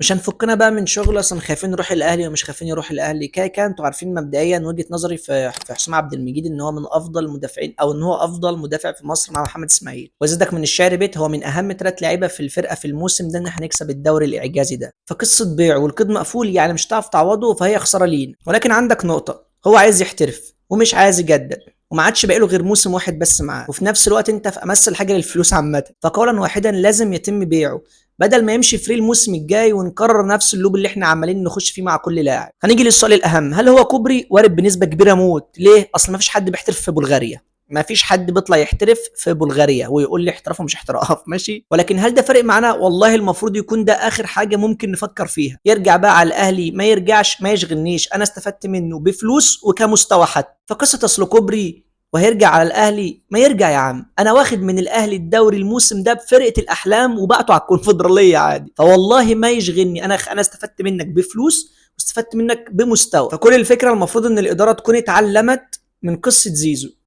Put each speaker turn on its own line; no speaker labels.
مش هنفكنا بقى من شغل اصلا خايفين نروح الاهلي ومش خايفين يروح الاهلي. كده انتوا عارفين مبدئيا وجهة نظري في حسام عبد المجيد ان هو من افضل المدافعين، او ان هو افضل مدافع في مصر مع محمد اسماعيل. وزيدك من الشعر بيت، هو من اهم 3 لعيبه في الفرقه في الموسم ده ان احنا هنكسب الدوري الاعجازي ده. فقصه بيع والقيد مقفول، يعني مش هتعرف تعوضه، فهي خساره لينا. ولكن عندك نقطه، هو عايز يحترف ومش عايز يجدد، وما عادش باقي له غير موسم واحد بس معاه، وفي نفس الوقت انت في امس الحاجه للفلوس عامه، فقولا واحدا لازم يتم بيعه بدل ما يمشي فري الموسم الجاي ونكرر نفس اللوب اللي احنا عمالين نخش فيه مع كل لاعب. هنيجي للسؤال الاهم، هل هو كوبري؟ وارد بنسبه كبيره موت. ليه؟ اصل ما فيش حد بيحترف في بلغاريا، ما فيش حد بيطلع يحترف في بلغاريا ويقول لي احتراف ومش احتراف ماشي. ولكن هل ده فارق معانا؟ والله المفروض يكون ده اخر حاجه ممكن نفكر فيها. يرجع بقى على الاهلي ما يرجعش ما يشغلنيش، انا استفدت منه بفلوس وكمستوى حتى. فقصه اصل كوبري وهيرجع على الاهلي، ما يرجع يا عم. انا واخد من الاهلي الدوري الموسم ده بفرقه الاحلام وبعته على الكونفدراليه عادي، فوالله ما يشغلني. انا استفدت منك بفلوس واستفدت منك بمستوى. فكل الفكره المفروض ان الاداره تكون اتعلمت من قصه زيزو.